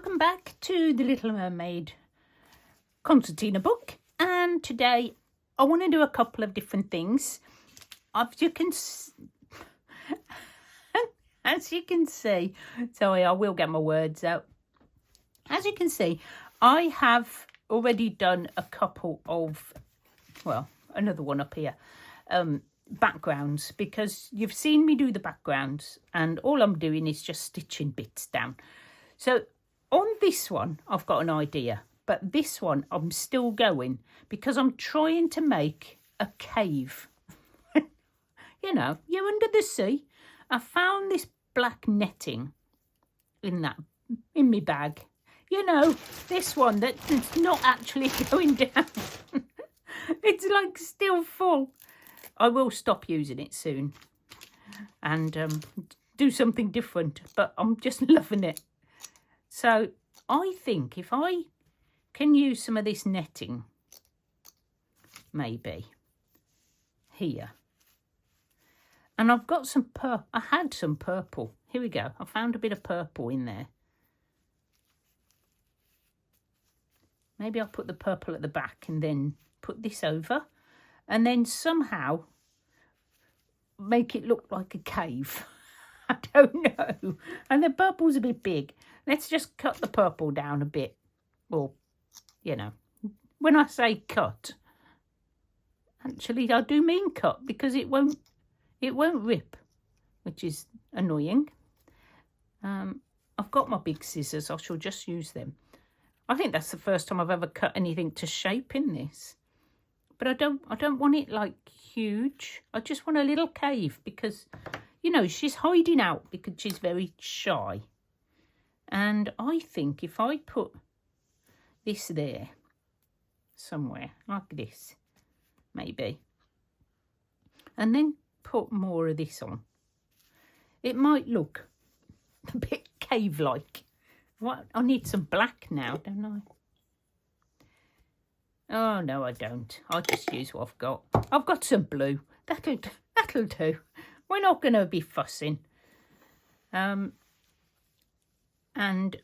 welcome back to the Little Mermaid concertina book. And today I want to do a couple of different things. As you can see, sorry, I will get my words out. As you can see, I have already done a couple of, well, another one up here, backgrounds, because you've seen me do the backgrounds and all I'm doing is just stitching bits down. So on this one, I've got an idea, but this one I'm still going because I'm trying to make a cave. You know, you're under the sea. I found this black netting in my bag. You know, this one that's not actually going down. It's like still full. I will stop using it soon and do something different, but I'm just loving it. So I think if I can use some of this netting, maybe here. And I've got some I had some purple. Here we go. I found a bit of purple in there. Maybe I'll put the purple at the back and then put this over. And then somehow make it look like a cave. I don't know. And the purple's a bit big. Let's just cut the purple down a bit. Well, you know, when I say cut, actually I do mean cut because it won't rip, which is annoying. I've got my big scissors. I shall just use them. I think that's the first time I've ever cut anything to shape in this. But I don't want it like huge. I just want a little cave because, you know, she's hiding out because she's very shy. And I think if I put this there somewhere like this, maybe, and then put more of this on, it might look a bit cave-like. What? I need some black now, don't I? Oh, no, I don't. I'll just use what I've got. I've got some blue. That'll do. We're not going to be fussing. And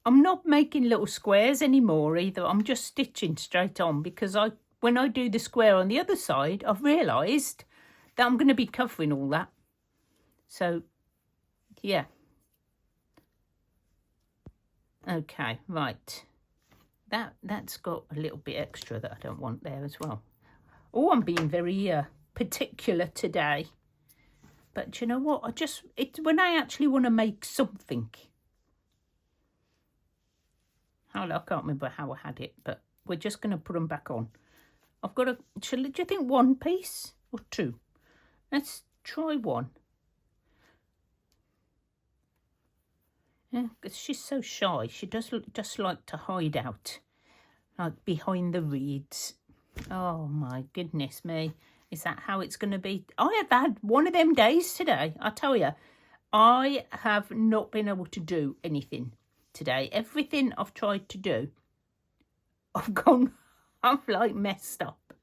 I'm not making little squares anymore either. I'm just stitching straight on because when I do the square on the other side, I've realised that I'm going to be covering all that. So, yeah. Okay, right. That's got a little bit extra that I don't want there as well. Oh, I'm being very particular today. But you know what? When I actually want to make something. I can't remember how I had it, but we're just going to put them back on. I've got do you think one piece or two? Let's try one. Yeah, because she's so shy. She does just like to hide out, like behind the reeds. Oh, my goodness me. Is that how it's going to be? I have had one of them days today. I tell you, I have not been able to do anything today. Everything I've tried to do, I've like messed up.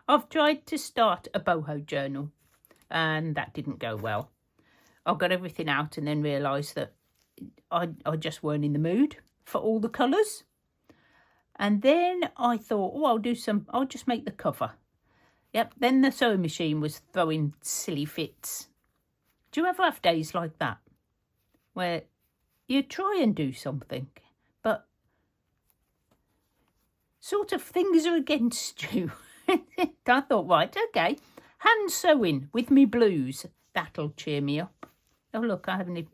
I've tried to start a boho journal and that didn't go well. I got everything out and then realised that I just weren't in the mood for all the colours. And then I thought, I'll just make the cover. Yep, then the sewing machine was throwing silly fits. Do you ever have days like that? Where you try and do something, but sort of things are against you. I thought, right, okay, hand sewing with me blues. That'll cheer me up. Oh, look, I haven't even...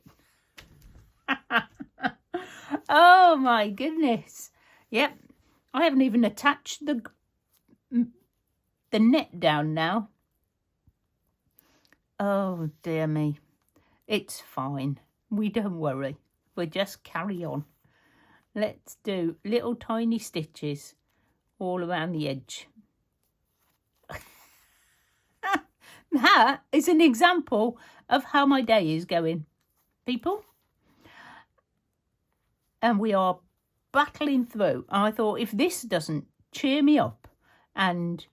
Oh my goodness. Yep, I haven't even attached the net down now. Oh dear me. It's fine. We don't worry. We'll just carry on. Let's do little tiny stitches all around the edge. That is an example of how my day is going, people. And we are battling through. I thought if this doesn't cheer me up and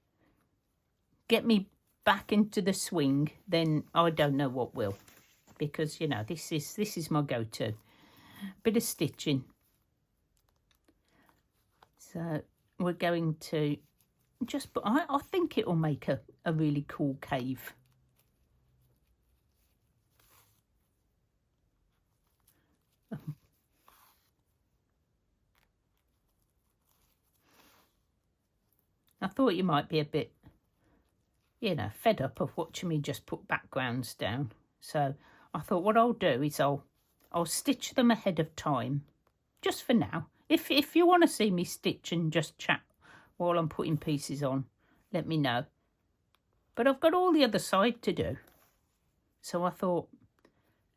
get me back into the swing, then I don't know what will. Because, you know, this is my go-to. Bit of stitching. So we're going to just put, I think it will make a really cool cave. I thought you might be a bit, you know, fed up of watching me just put backgrounds down. So I thought what I'll do is I'll stitch them ahead of time, just for now. If you want to see me stitch and just chat while I'm putting pieces on, let me know. But I've got all the other side to do. So I thought,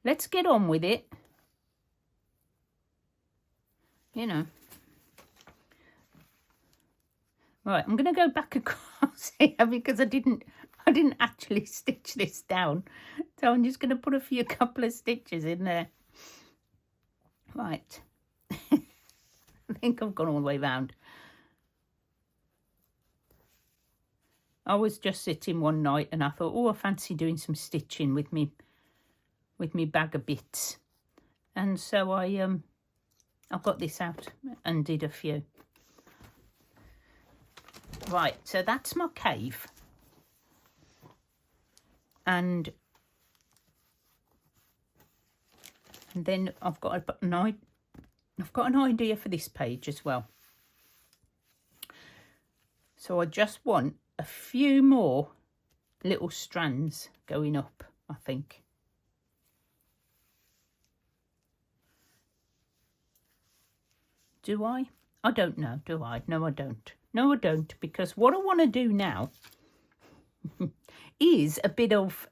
let's get on with it. You know. Right, I'm going to go back across here because I didn't actually stitch this down. So I'm just going to put a couple of stitches in there. Right. I think I've gone all the way round. I was just sitting one night and I thought, oh, I fancy doing some stitching with me bag of bits. And so I got this out and did a few. Right, so that's my cave. And then I've got an idea for this page as well. So I just want a few more little strands going up, I think. Do I? I don't know, do I? No, I don't. No, I don't, because what I want to do now is a bit of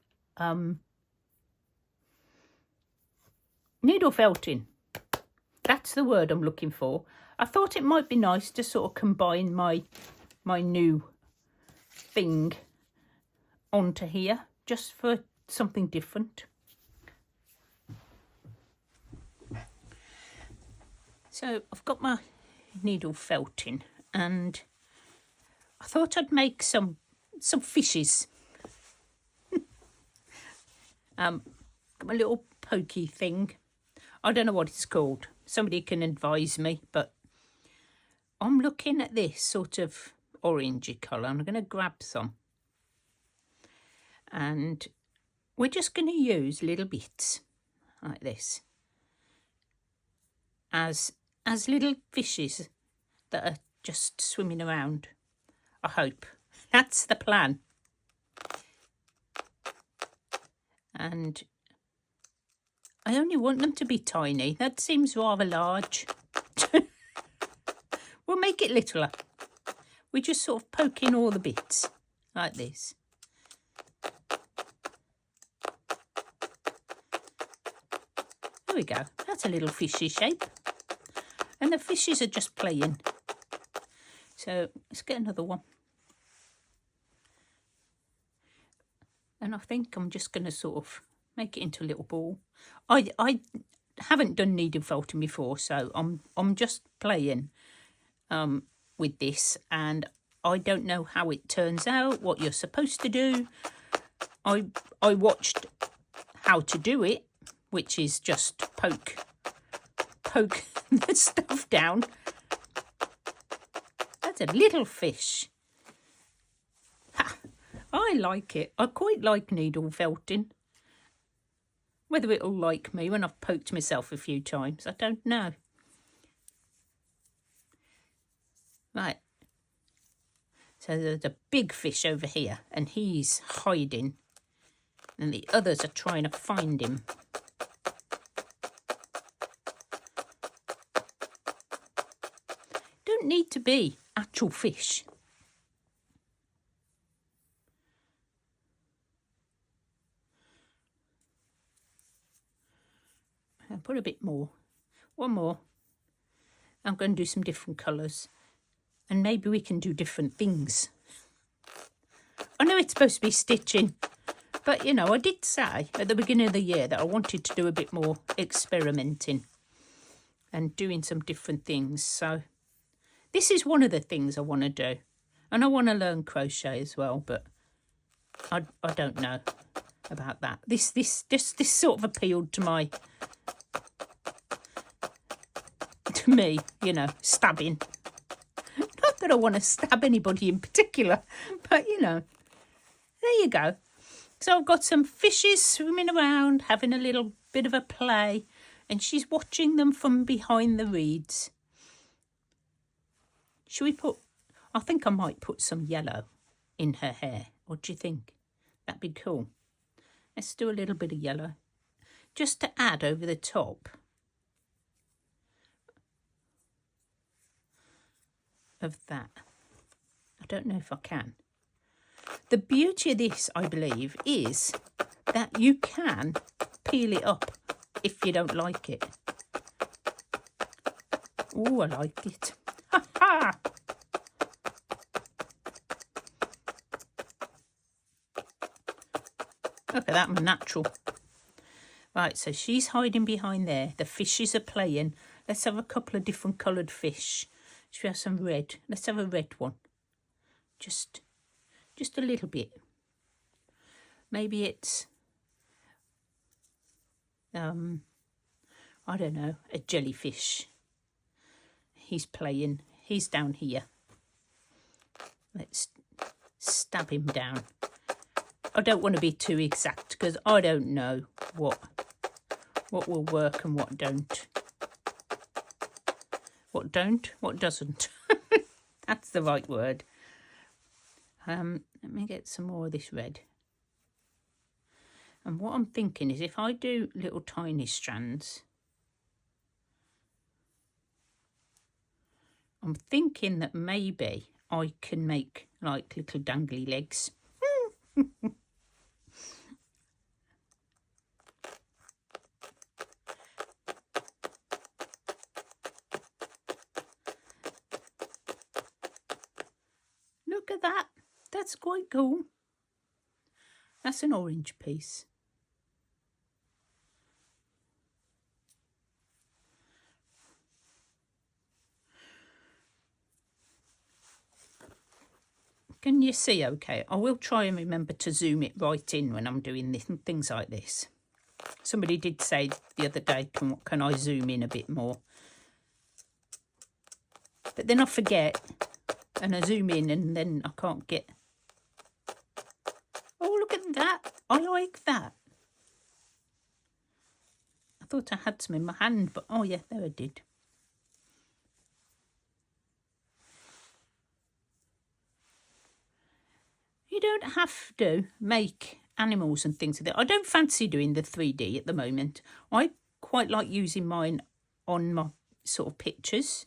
needle felting. That's the word I'm looking for. I thought it might be nice to sort of combine my new thing onto here, just for something different. So I've got my needle felting, and I thought I'd make some fishes. Got my little pokey thing. I don't know what it's called. Somebody can advise me, but I'm looking at this sort of orangey colour. I'm going to grab some. And we're just going to use little bits like this as little fishes that are just swimming around. I hope. That's the plan. And I only want them to be tiny. That seems rather large. We'll make it littler. We just sort of poke in all the bits like this. There we go. That's a little fishy shape. And the fishes are just playing. So let's get another one. And I think I'm just going to sort of make it into a little ball. I haven't done needle felting before, so I'm just playing with this, and I don't know how it turns out, what you're supposed to do. I watched how to do it, which is just poke the stuff down. That's a little fish. Ha, I like it. I quite like needle felting. Whether it'll like me when I've poked myself a few times, I don't know. Right. So there's a big fish over here, and he's hiding. And the others are trying to find him. Don't need to be actual fish. I'll put a bit more. One more. I'm going to do some different colours. And maybe we can do different things. I know it's supposed to be stitching. But, you know, I did say at the beginning of the year that I wanted to do a bit more experimenting. And doing some different things. So this is one of the things I want to do. And I want to learn crochet as well. But I don't know about that. This sort of appealed to me, you know, stabbing. Not that I want to stab anybody in particular, but you know, there you go. So I've got some fishes swimming around, having a little bit of a play, and she's watching them from behind the reeds. Should we put, I think I might put some yellow in her hair. What do you think? That'd be cool. Let's do a little bit of yellow, just to add over the top of that. I don't know if I can. The beauty of this, I believe, is that you can peel it up if you don't like it. Oh, I like it. Ha ha! Look at that, natural. Right, so she's hiding behind there. The fishes are playing. Let's have a couple of different coloured fish. Should we have some red? Let's have a red one. Just a little bit. Maybe it's, I don't know, a jellyfish. He's playing. He's down here. Let's stab him down. I don't want to be too exact because I don't know what will work and what don't. What don't? What doesn't? That's the right word. Let me get some more of this red. And what I'm thinking is if I do little tiny strands, I'm thinking that maybe I can make like little dangly legs. Look at that. That's quite cool. That's an orange piece. Can you see okay? I will try and remember to zoom it right in when I'm doing this, things like this. Somebody did say the other day, can I zoom in a bit more? But then I forget and I zoom in and then I can't get... Oh, look at that. I like that. I thought I had some in my hand, but oh yeah, there I did. You don't have to make animals and things like that. I don't fancy doing the 3D at the moment. I quite like using mine on my sort of pictures.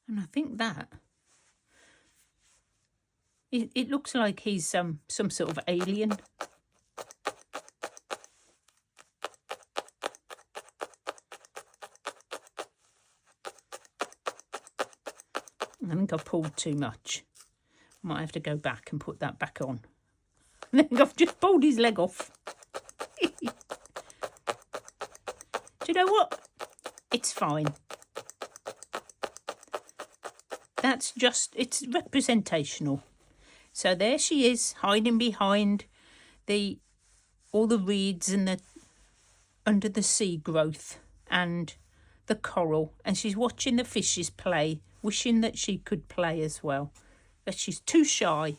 And I think that it looks like he's some sort of alien. I think I've pulled too much. Might have to go back and put that back on. I think I've just pulled his leg off. Do you know what? It's fine. That's just, it's representational. So there she is, hiding behind all the reeds and the under the sea growth and the coral, and she's watching the fishes play, wishing that she could play as well, but she's too shy.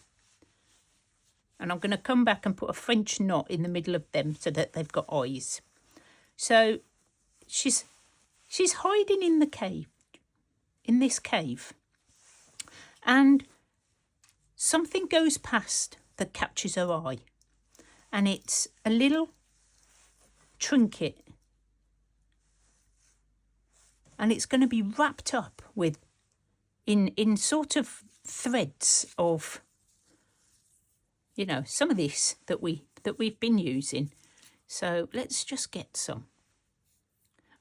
And I'm going to come back and put a French knot in the middle of them so that they've got eyes. So she's hiding in the cave, in this cave, and something goes past that catches her eye, and it's a little trinket, and it's going to be wrapped up with in sort of threads of, you know, some of this that we've been using. So let's just get some.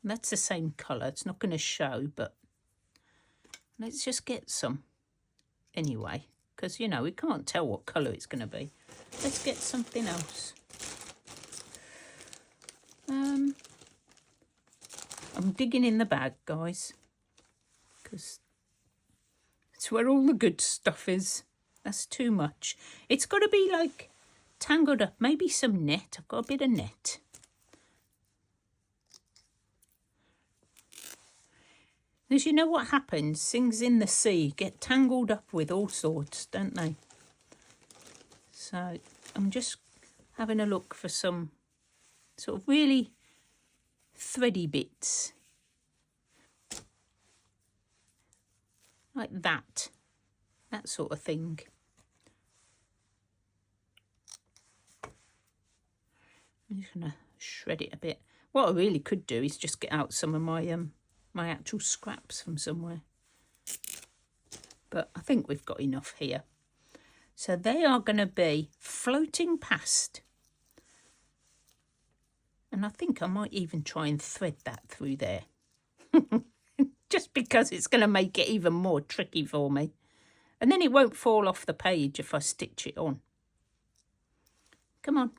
And that's the same colour. It's not going to show, but let's just get some anyway, because, you know, we can't tell what colour it's going to be. Let's get something else. I'm digging in the bag, guys, because It's where all the good stuff is. That's too much. It's got to be like tangled up. Maybe some net. I've got a bit of net. Because you know what happens? Things in the sea get tangled up with all sorts, don't they? So I'm just having a look for some sort of really thready bits. Like that sort of thing. I'm just going to shred it a bit. What I really could do is just get out some of my my actual scraps from somewhere. But I think we've got enough here. So they are going to be floating past. And I think I might even try and thread that through there. Just because it's going to make it even more tricky for me. And then it won't fall off the page if I stitch it on. Come on.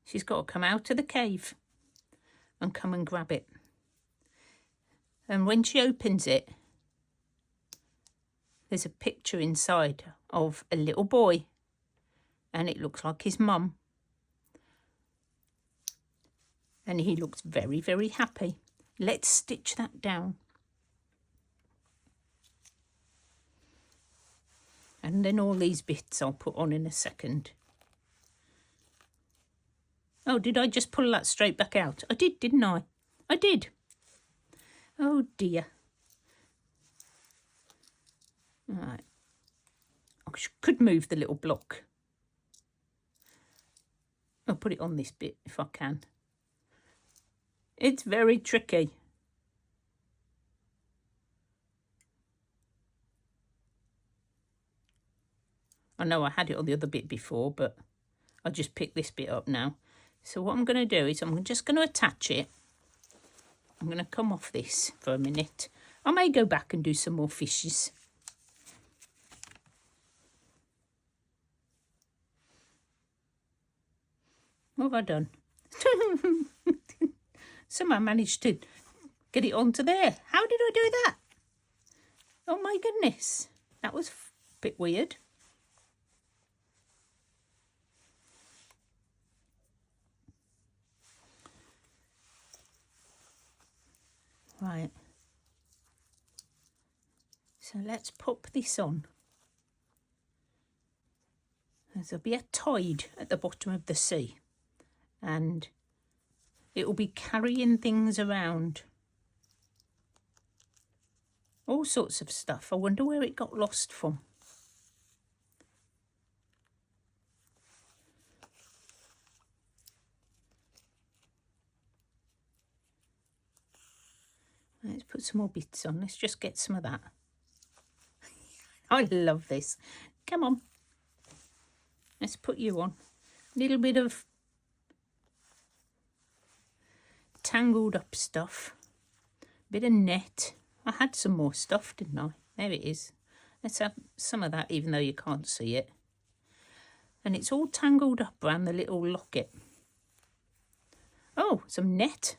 She's got to come out of the cave and come and grab it. And when she opens it, there's a picture inside of a little boy. And it looks like his mum. And he looks very, very happy. Let's stitch that down. And then all these bits I'll put on in a second. Oh, did I just pull that straight back out? I did, didn't I? I did. Oh, dear. All right. I could move the little block. I'll put it on this bit if I can. It's very tricky. I know I had it on the other bit before, but I just picked this bit up now. So what I'm going to do is I'm just going to attach it. I'm going to come off this for a minute. I may go back and do some more fishes. What have I done? Somehow managed to get it onto there. How did I do that? Oh my goodness. That was a bit weird. Right. So let's pop this on. There'll be a tide at the bottom of the sea. And it will be carrying things around. All sorts of stuff. I wonder where it got lost from. Let's put some more bits on. Let's just get some of that. I love this. Come on. Let's put you on. A little bit of tangled up stuff. A bit of net. I had some more stuff, didn't I? There it is. Let's have some of that, even though you can't see it. And it's all tangled up around the little locket. Oh, some net.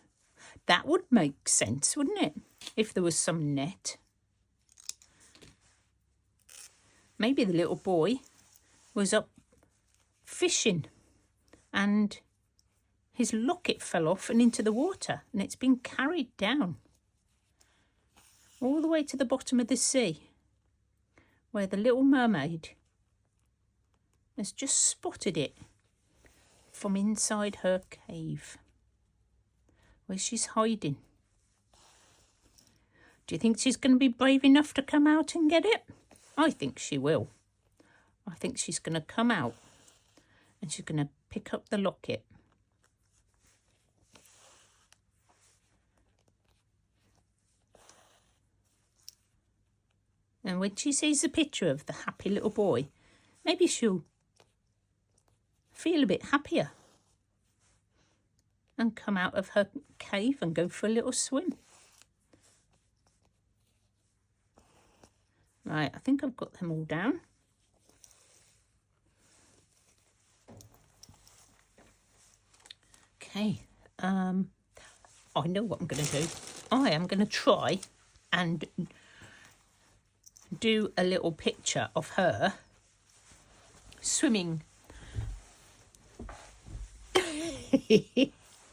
That would make sense, wouldn't it? If there was some net. Maybe the little boy was up fishing and his locket fell off and into the water, and it's been carried down all the way to the bottom of the sea, where the little mermaid has just spotted it from inside her cave, where she's hiding. Do you think she's going to be brave enough to come out and get it? I think she will. I think she's going to come out and she's going to pick up the locket. And when she sees the picture of the happy little boy, maybe she'll feel a bit happier and come out of her cave and go for a little swim. Right, I think I've got them all down. Okay, I know what I'm going to do. I am going to try and do a little picture of her swimming.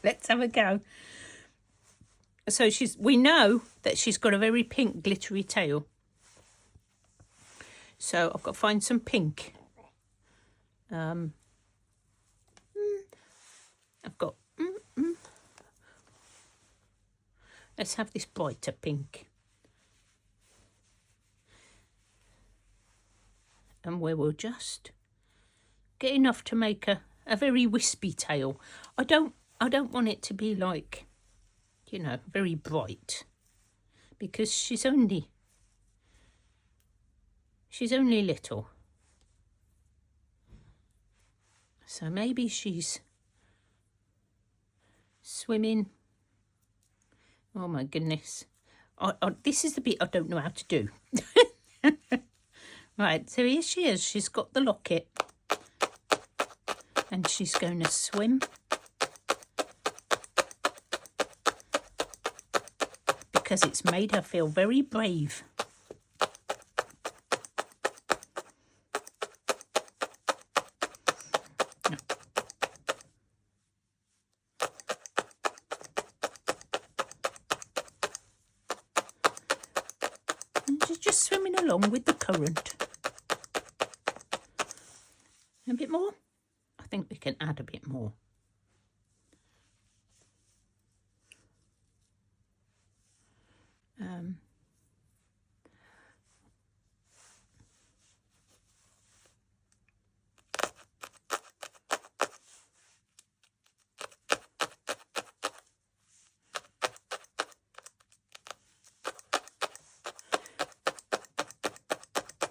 Let's have a go. So we know that she's got a very pink glittery tail. So I've got to find some pink. I've got, let's have this brighter pink. And we will just get enough to make a very wispy tail. I don't want it to be like, you know, very bright, because she's only little. So maybe she's swimming. Oh my goodness. This is the bit I don't know how to do. Right, so here she is. She's got the locket. And she's going to swim. Because it's made her feel very brave. And she's just swimming along with the current. A bit more? I think we can add a bit more.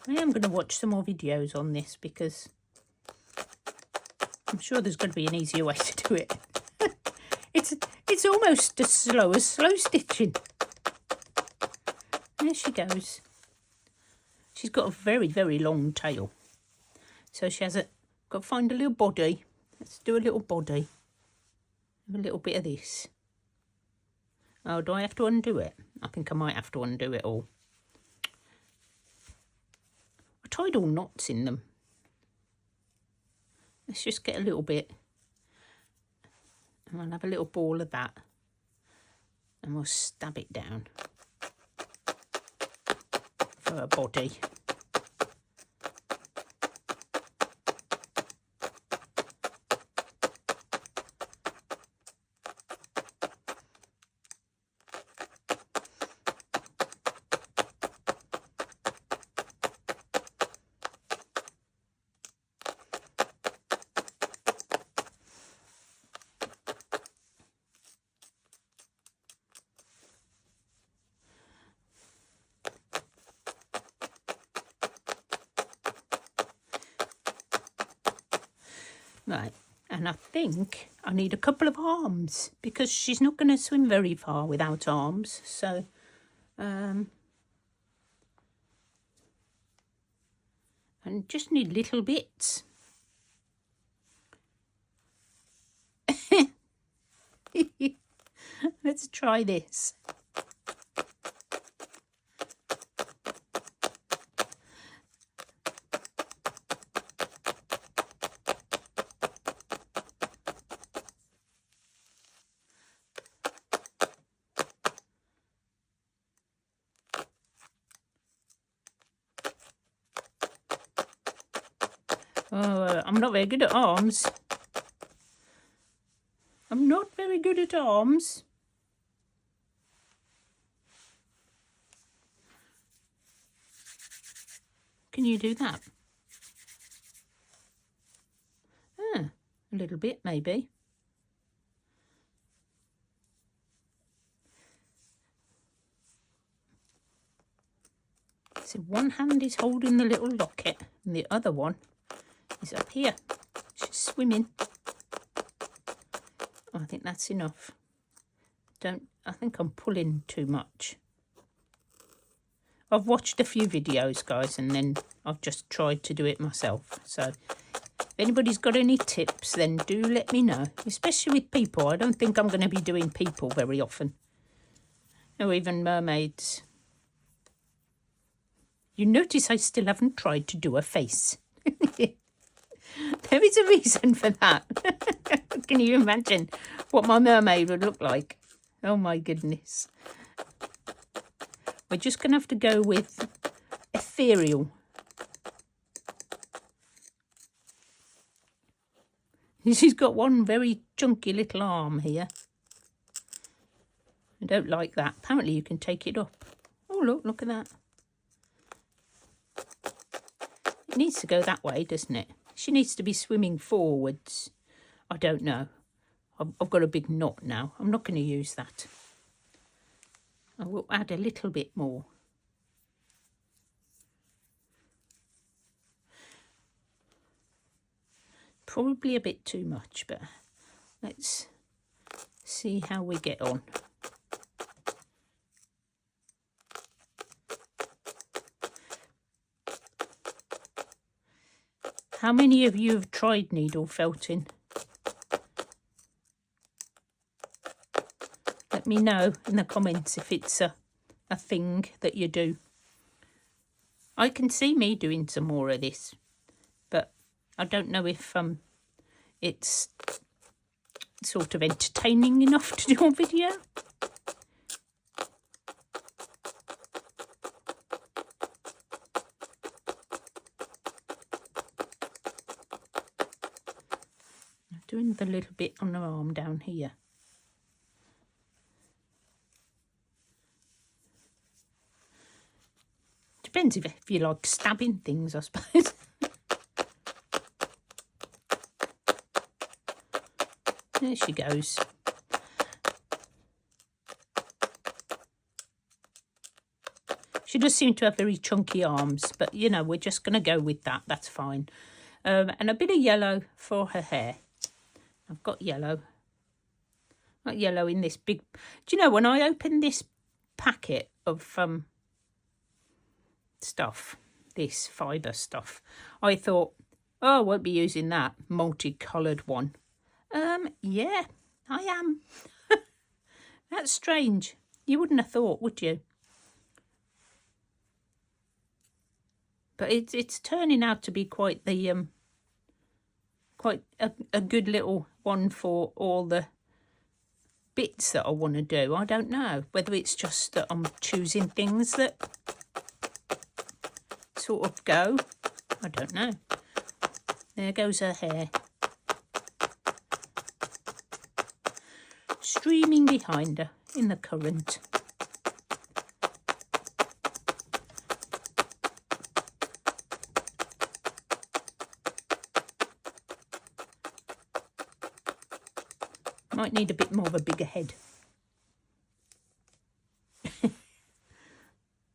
I am going to watch some more videos on this because I'm sure there's going to be an easier way to do it. It's almost as slow as slow stitching. There she goes. She's got a very, very long tail. So she has got to find a little body. Let's do a little body. A little bit of this. Oh, do I have to undo it? I think I might have to undo it all. I tied all knots in them. Let's just get a little bit. And I'll have a little ball of that. And we'll stab it down for a body. Right, and I think I need a couple of arms because she's not going to swim very far without arms. So, and just need little bits. Let's try this. Oh, I'm not very good at arms. I'm not very good at arms. Can you do that? Ah, a little bit maybe. So one hand is holding the little locket and the other one is up here. She's swimming. Oh, I think that's enough. I think I'm pulling too much. I've watched a few videos, guys, and then I've just tried to do it myself. So if anybody's got any tips, then do let me know, especially with people. I don't think I'm going to be doing people very often. or even mermaids. You notice I still haven't tried to do a face. There is a reason for that. Can you imagine what my mermaid would look like? Oh my goodness. We're just going to have to go with ethereal. She's got one very chunky little arm here. I don't like that. Apparently you can take it up. Oh, look at that. It needs to go that way, doesn't it? She needs to be swimming forwards. I don't know. I've got a big knot now. I'm not going to use that. I will add a little bit more. Probably a bit too much, but let's see how we get on. How many of you have tried needle felting? Let me know in the comments if it's a thing that you do. I can see me doing some more of this, but I don't know if it's sort of entertaining enough to do a video. I'm doing the little bit on her arm down here. Depends if you like stabbing things, I suppose. There she goes. She does seem to have very chunky arms, but, you know, we're just going to go with that. That's fine. And a bit of yellow for her hair. I've got yellow. Got yellow in this big... Do you know, when I opened this packet of stuff, this fibre stuff, I thought, oh, I won't be using that multicoloured one. Yeah, I am. That's strange. You wouldn't have thought, would you? But it's turning out to be quite the quite a good little one for all the bits that I want to do. I don't know whether it's just that I'm choosing things that sort of go. I don't know. There goes her hair. Streaming behind her in the current. Might need a bit more of a bigger head.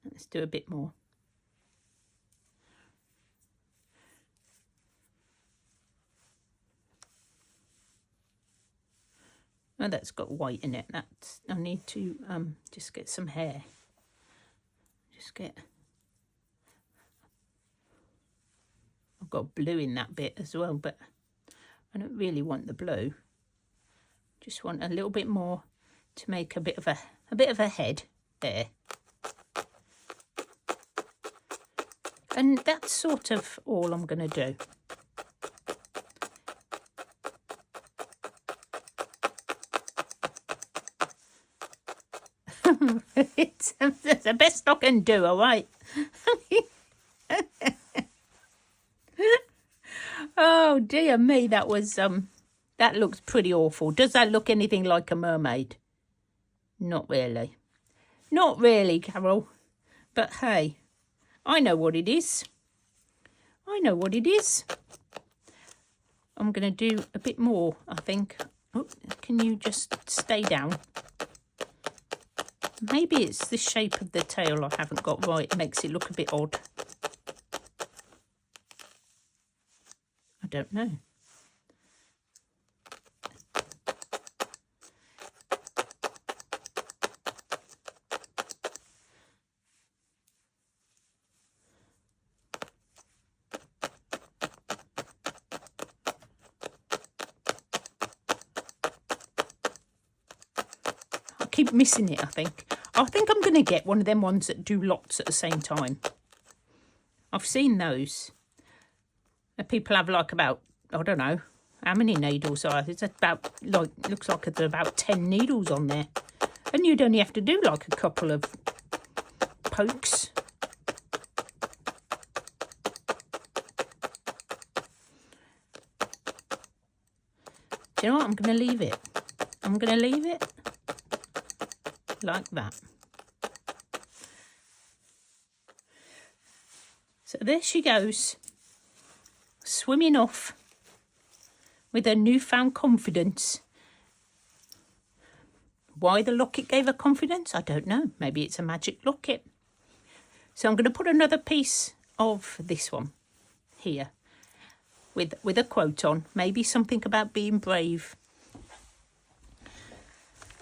Let's do a bit more. Oh, that's got white in it. That's, I need to just get some hair. I've got blue in that bit as well, but I don't really want the blue. Just want a little bit more to make a bit of a head there. And that's sort of all I'm going to do. It's the best I can do, all right? Oh, dear me, that was, that looks pretty awful. Does that look anything like a mermaid? Not really. Not really, Carol. But hey, I know what it is. I know what it is. I'm going to do a bit more, I think. Oh, can you just stay down? Maybe it's the shape of the tail I haven't got right. It makes it look a bit odd. I don't know. I keep missing it, I think. I think I'm going to get one of them ones that do lots at the same time. I've seen those. People have like about, I don't know, how many needles are. It's about, like, looks like there's about 10 needles on there. And you'd only have to do like a couple of pokes. Do you know what? I'm going to leave it. I'm going to leave it like that. So there she goes, swimming off with her newfound confidence. Why the locket gave her confidence, I don't know. Maybe it's a magic locket. So I'm going to put another piece of this one here with a quote on. Maybe something about being brave.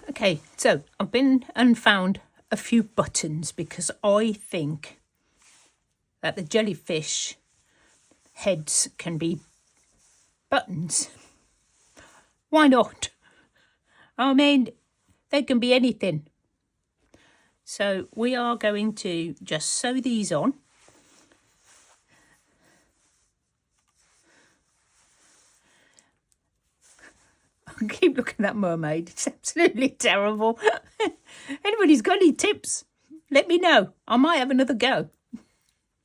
Okay, so I've been and found a few buttons because I think that the jellyfish heads can be buttons. Why not? I mean, they can be anything. So we are going to just sew these on. I keep looking at that mermaid. It's absolutely terrible. Anybody's got any tips? Let me know. I might have another go.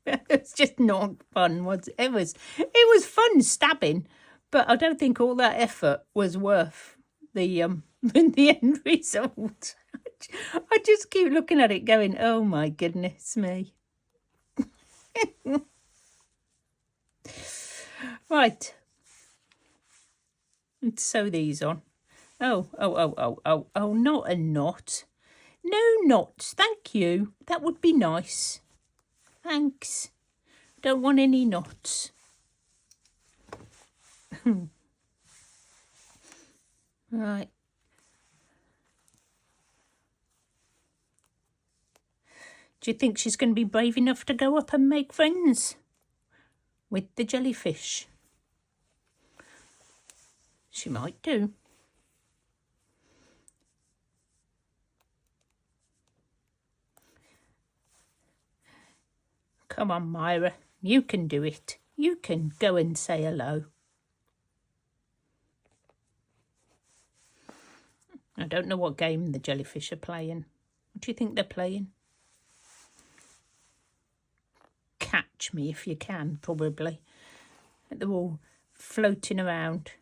It's just not fun. It was fun stabbing, but I don't think all that effort was worth the end result. I just keep looking at it going, oh my goodness me. Right. Let's sew these on. Oh, not a knot. No knots, thank you. That would be nice. Thanks. Don't want any knots. Right. Do you think she's going to be brave enough to go up and make friends with the jellyfish? She might do. Come on, Myra. You can do it. You can go and say hello. I don't know what game the jellyfish are playing. What do you think they're playing? Catch me if you can, probably. They're all floating around.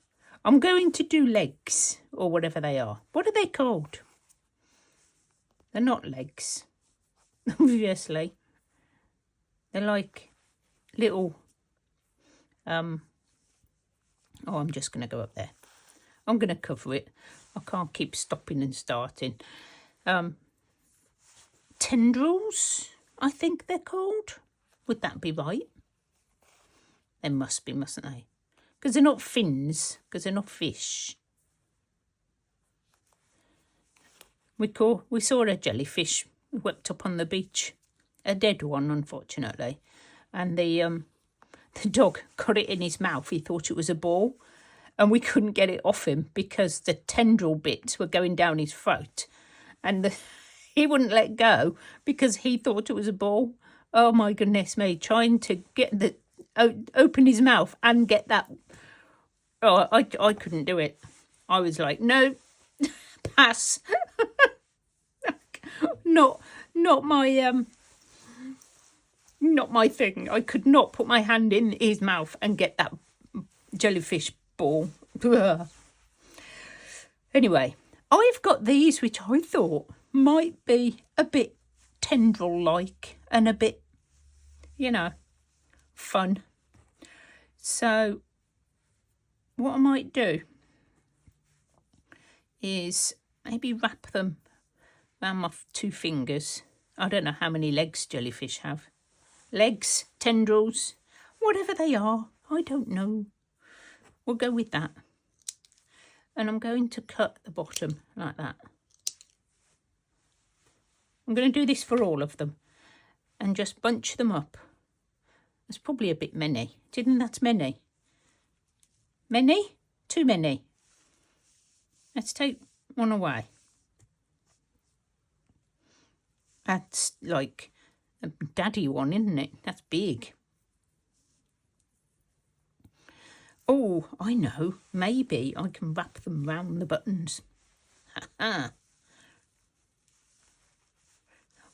I'm going to do legs, or whatever they are. What are they called? They're not legs, obviously. They're like little... Oh, I'm just going to go up there. I'm going to cover it. I can't keep stopping and starting. Tendrils, I think they're called. Would that be right? They must be, mustn't they? Because they're not fins, because they're not fish. We saw a jellyfish whipped up on the beach. A dead one, unfortunately. And the dog got it in his mouth. He thought it was a ball. And we couldn't get it off him because the tendril bits were going down his throat. And he wouldn't let go because he thought it was a ball. Oh, my goodness me. Trying to get open his mouth and get that. Oh, I couldn't do it. I was like, no, pass. Not my thing. I could not put my hand in his mouth and get that jellyfish ball. Anyway, I've got these which I thought might be a bit tendril-like and a bit, fun. So what I might do is maybe wrap them around my 2 fingers. I don't know how many legs jellyfish have. Legs, tendrils, whatever they are, I don't know. We'll go with that. And I'm going to cut the bottom like that. I'm going to do this for all of them and just bunch them up. That's probably a bit many. Do you think that's many? Many? Too many. Let's take one away. That's like a daddy one, isn't it? That's big. Oh, I know. Maybe I can wrap them round the buttons. Ha-ha.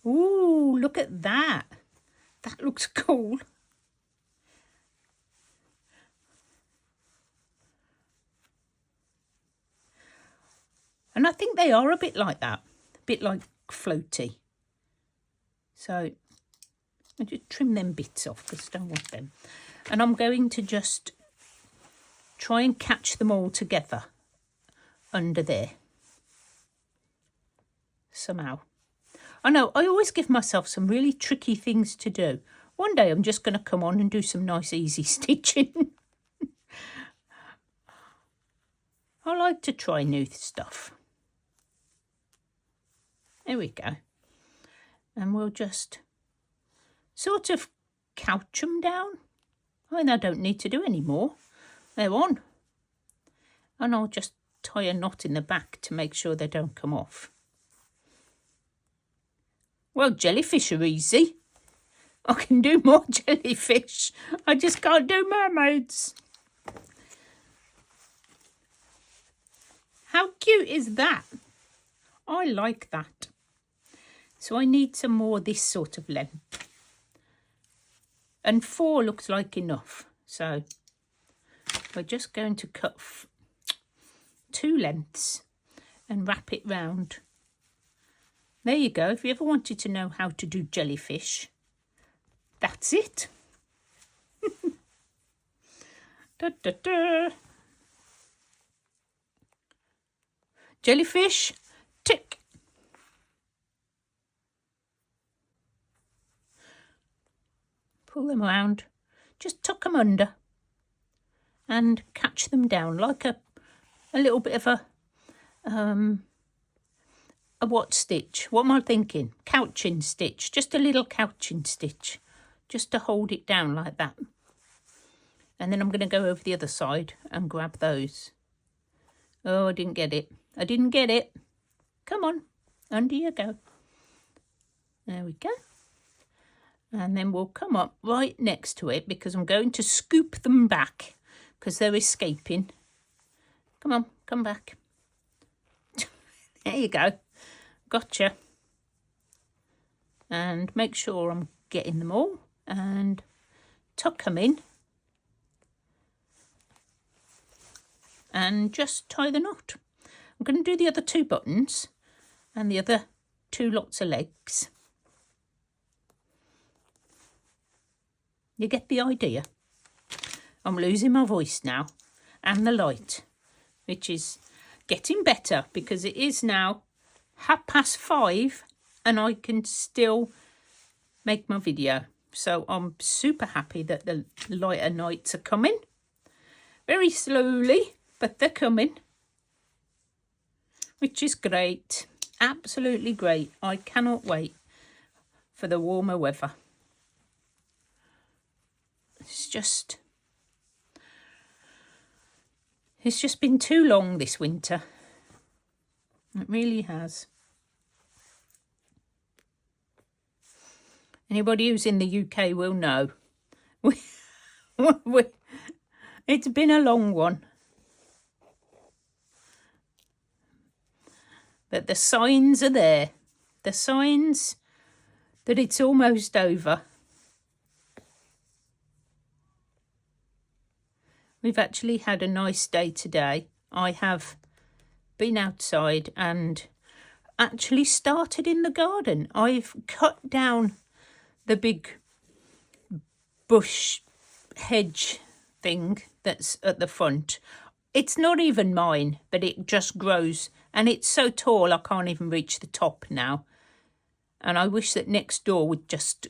Ooh, look at that. That looks cool. And I think they are a bit like that. A bit like floaty. So I just trim them bits off because I don't want them. And I'm going to just try and catch them all together under there. Somehow. I know, I always give myself some really tricky things to do. One day I'm just going to come on and do some nice easy stitching. I like to try new stuff. There we go. And we'll just sort of couch them down. I mean, I don't need to do any more. They're on. And I'll just tie a knot in the back to make sure they don't come off. Well, jellyfish are easy. I can do more jellyfish. I just can't do mermaids. How cute is that? I like that. So I need some more this sort of length. And 4 looks like enough. So we're just going to cut 2 lengths and wrap it round. There you go. If you ever wanted to know how to do jellyfish, that's it. Da, da, da. Jellyfish, tick. Pull them around. Just tuck them under and catch them down like a little bit of a what stitch? What am I thinking? Couching stitch. Just a little couching stitch. Just to hold it down like that. And then I'm going to go over the other side and grab those. Oh, I didn't get it. I didn't get it. Come on. Under you go. There we go. And then we'll come up right next to it because I'm going to scoop them back because they're escaping. Come on, come back. There you go. Gotcha. And make sure I'm getting them all and tuck them in and just tie the knot. I'm going to do the other 2 buttons and the other 2 lots of legs. You get the idea. I'm losing my voice now and the light, which is getting better because it is now 5:30 and I can still make my video. So I'm super happy that the lighter nights are coming. Very slowly, but they're coming. Which is great. Absolutely great. I cannot wait for the warmer weather. It's just been too long this winter. It really has. Anybody who's in the UK will know. It's been a long one. But the signs are there. The signs that it's almost over. We've actually had a nice day today. I have been outside and actually started in the garden. I've cut down the big bush hedge thing that's at the front. It's not even mine, but it just grows. And it's so tall I can't even reach the top now. And I wish that next door would just,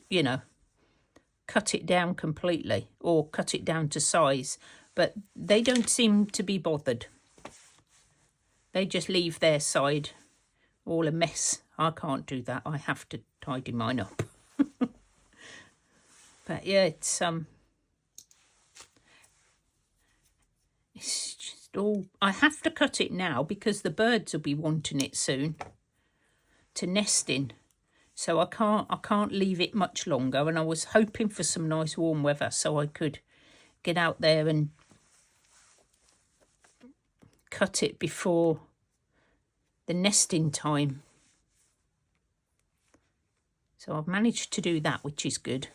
cut it down completely or cut it down to size. But they don't seem to be bothered. They just leave their side all a mess. I can't do that. I have to tidy mine up. But yeah, it's just all... I have to cut it now because the birds will be wanting it soon to nest in. so I can't leave it much longer, and I was hoping for some nice warm weather so I could get out there and cut it before the nesting time. So I've managed to do that, which is good.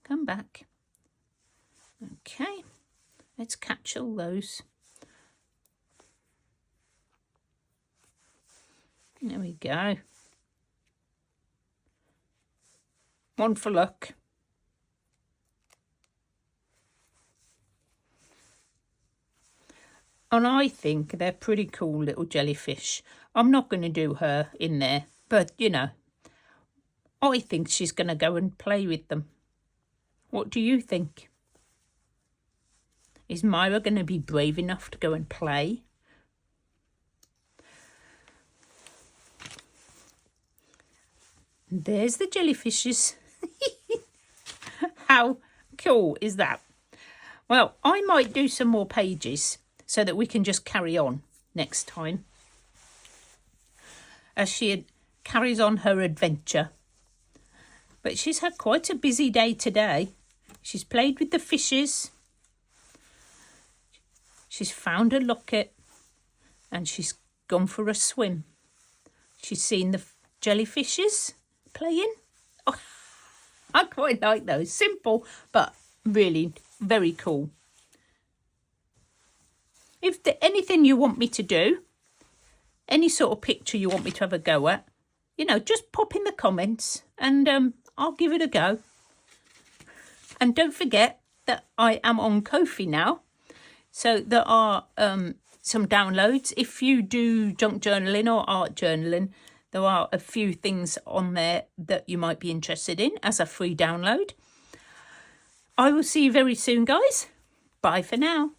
Come back. Okay, let's catch all those. There we go. One for luck. And I think they're pretty cool little jellyfish. I'm not going to do her in there, but you know, I think she's going to go and play with them. What do you think? Is Myra going to be brave enough to go and play? There's the jellyfishes. How cool is that? Well, I might do some more pages so that we can just carry on next time as she carries on her adventure. But she's had quite a busy day today. She's played with the fishes. She's found a locket and she's gone for a swim. She's seen the jellyfishes playing. Oh, I quite like those. Simple, but really very cool. If there's anything you want me to do, any sort of picture you want me to have a go at, you know, just pop in the comments and I'll give it a go. And don't forget that I am on Ko-fi now. So there are some downloads. If you do junk journaling or art journaling, there are a few things on there that you might be interested in as a free download. I will see you very soon, guys. Bye for now.